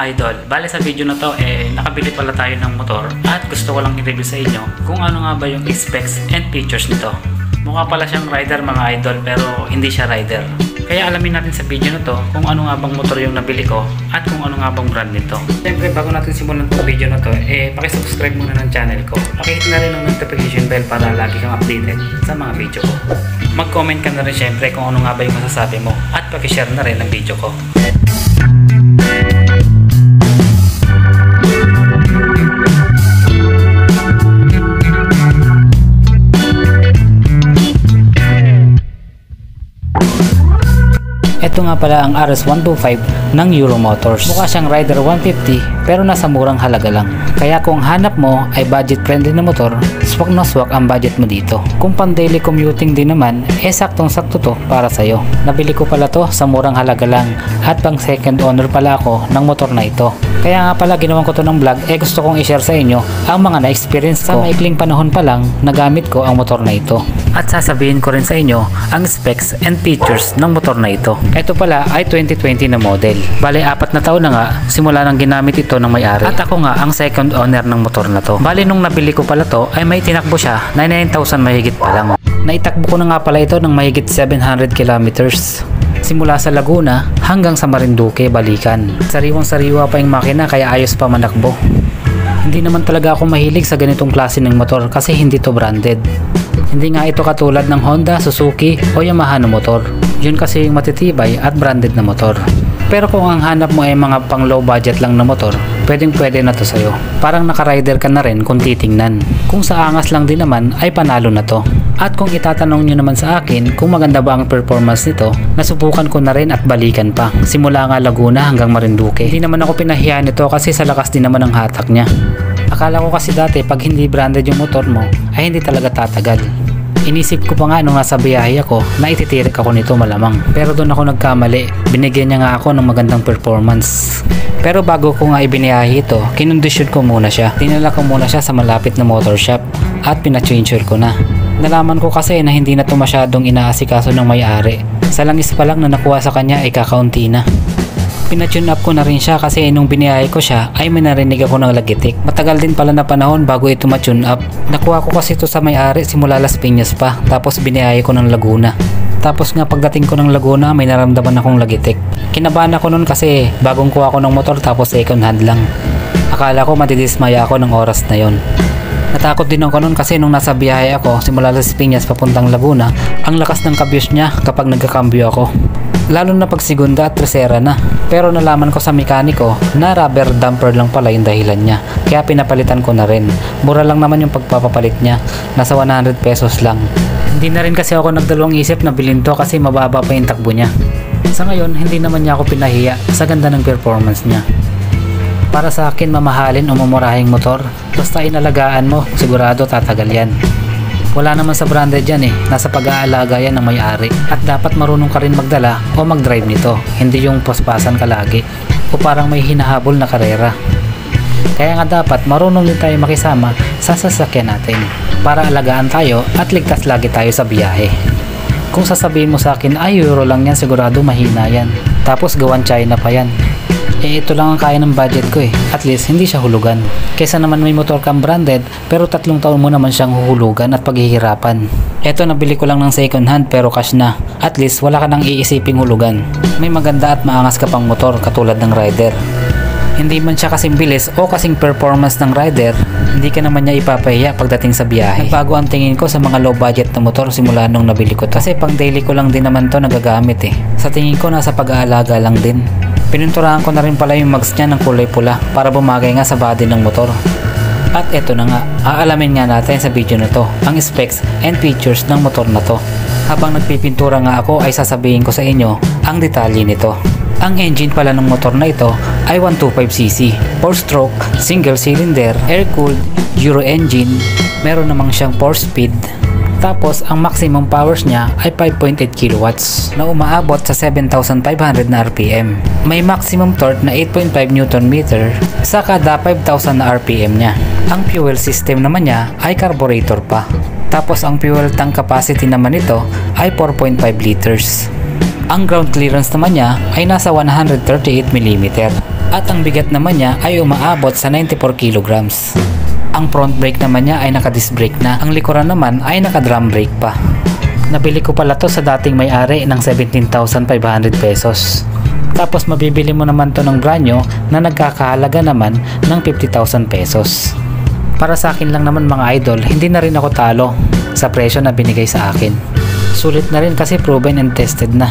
idol, bale sa video na to nakabili pala tayo ng motor at gusto ko lang i-review sa inyo kung ano nga ba yung specs and features nito. Mukha pala siyang rider mga idol pero hindi siya rider. Kaya alamin natin sa video na to kung ano nga bang motor yung nabili ko at kung ano nga bang brand nito. Siyempre bago natin simulan itong video na to, pakisubscribe muna ng channel ko. Pakihit na rin ang notification bell para lagi kang updated sa mga video ko. Mag-comment ka na rin siyempre kung ano nga ba yung masasabi mo at pakishare na rin ang video ko. Ito nga pala ang RS125 ng Euro Motors. Mukha siyang Rider 150 pero nasa murang halaga lang. Kaya kung hanap mo ay budget friendly na motor, swak na swak ang budget mo dito. Kung pan daily commuting din naman, saktong sakto to para sa'yo. Nabili ko pala to sa murang halaga lang at pang second owner pala ako ng motor na ito. Kaya nga pala ginawan ko to ng vlog, gusto kong i-share sa inyo ang mga na-experience ko. Sa maikling panahon pa lang, nagamit ko ang motor na ito. At sasabihin ko rin sa inyo ang specs and features ng motor na ito. Ito pala ay 2020 na model. Bale 4 na taon na nga simula nang ginamit ito ng may-ari. At ako nga ang second owner ng motor na to. Bale nung nabili ko pala to ay may tinakbo siya 99,000 mahigit pa lang. Naitakbo ko na nga pala ito ng mahigit 700 kilometers. Simula sa Laguna hanggang sa Marinduque balikan. Sariwang-sariwa pa yung makina kaya ayos pa manakbo. Hindi naman talaga ako mahilig sa ganitong klase ng motor kasi hindi to branded. Hindi nga ito katulad ng Honda, Suzuki o Yamaha na motor. Yun kasi yung matitibay at branded na motor. Pero kung ang hanap mo ay mga pang low budget lang na motor, pwede na to sa'yo. Parang naka-rider ka na rin kung titingnan. Kung sa angas lang din naman ay panalo na to. At kung itatanong nyo naman sa akin kung maganda ba ang performance nito, nasubukan ko na rin at balikan pa. Simula nga Laguna hanggang Marinduque. Hindi naman ako pinahiya nito kasi sa lakas din naman ang hatak niya. Akala ko kasi dati pag hindi branded yung motor mo ay hindi talaga tatagal. Inisip ko pa nga nung nasa biyahe ako na ititirik ako nito malamang. Pero doon ako nagkamali. Binigyan niya nga ako ng magandang performance. Pero bago ko nga ibiniyahe ito, kinondisyon ko muna siya. Dinala ko muna siya sa malapit na motor shop at pina-changer ko na. Nalaman ko kasi na hindi na ito masyadong inaasikaso ng may-ari. Sa langis pa lang na nakuha sa kanya ay kakaunti na. Pina-tune up ko na rin siya kasi nung biniyahe ko siya ay may narinig ako ng lagitik. Matagal din pala na panahon bago ito ma-tune up. Nakuha ko kasi ito sa may-ari simula Las Piñas pa, tapos biniyahe ko ng Laguna. Tapos nga pagdating ko ng Laguna may naramdaman akong lagitik. Kinabahan ako nun kasi bagong kuha ko ng motor tapos second hand lang. Akala ko matidismaya ako ng oras na yon. Natakot din ako nun kasi nung nasa biyahe ako simula Las Piñas papuntang Laguna, ang lakas ng kabyos niya kapag nagkakambyo ako. Lalo na pag segunda at tercera na. Pero nalaman ko sa mekaniko na rubber damper lang pala yung dahilan niya. Kaya pinapalitan ko na rin. Mura lang naman yung pagpapapalit niya. Nasa 100 pesos lang. Hindi na rin kasi ako nagdalawang isip na bilhin to kasi mababa pa yung takbo niya. Sa ngayon, hindi naman niya ako pinahiya sa ganda ng performance niya. Para sa akin, mamahalin o mamurahing motor, basta inalagaan mo, sigurado tatagal yan. Wala naman sa branded yan nasa pag-aalaga yan ng may-ari. At dapat marunong ka rin magdala o mag-drive nito, hindi yung paspasan ka lagi o parang may hinahabol na karera. Kaya nga dapat marunong din tayo makisama sa sasakyan natin para alagaan tayo at ligtas lagi tayo sa biyahe. Kung sasabihin mo sa akin ay euro lang yan, sigurado mahina yan, tapos gawan China pa yan. Ito lang ang kaya ng budget ko at least hindi siya hulugan. Kesa naman may motor kang branded pero 3 taon mo naman siyang huhulugan at paghihirapan. Ito nabili ko lang ng second hand pero cash na. At least wala ka nang iisiping hulugan. May maganda at maangas ka pang motor katulad ng rider. Hindi man siya kasing bilis o kasing performance ng rider, hindi ka naman niya ipapahiya pagdating sa biyahe. Nagbago ang tingin ko sa mga low budget na motor simula nung nabili ko to. Kasi pang daily ko lang din naman to nagagamit Sa tingin ko nasa pag-aalaga lang din. Pininturahan ko na rin pala yung mags niya ng kulay pula para bumagay nga sa body ng motor. At eto na nga, aalamin nga natin sa video na to ang specs and features ng motor na to. Habang nagpipintura nga ako ay sasabihin ko sa inyo ang detalye nito. Ang engine pala ng motor na ito ay 125cc, 4-stroke, single cylinder, air-cooled, Euro engine, meron namang siyang 4-speed. Tapos ang maximum powers niya ay 5.8 kilowatts na umaabot sa 7,500 na RPM. May maximum torque na 8.5 Nm sa kada 5,000 na RPM niya. Ang fuel system naman niya ay carburetor pa. Tapos ang fuel tank capacity naman nito ay 4.5 liters. Ang ground clearance naman niya ay nasa 138 mm. At ang bigat naman niya ay umaabot sa 94 kilograms. Ang front brake naman niya ay naka-disc brake na. Ang likuran naman ay naka-drum brake pa. Nabili ko pala to sa dating may-ari ng 17,500 pesos. Tapos mabibili mo naman to ng brand new na nagkakahalaga naman ng 50,000 pesos. Para sa akin lang naman mga idol, hindi na rin ako talo sa presyo na binigay sa akin. Sulit na rin kasi proven and tested na.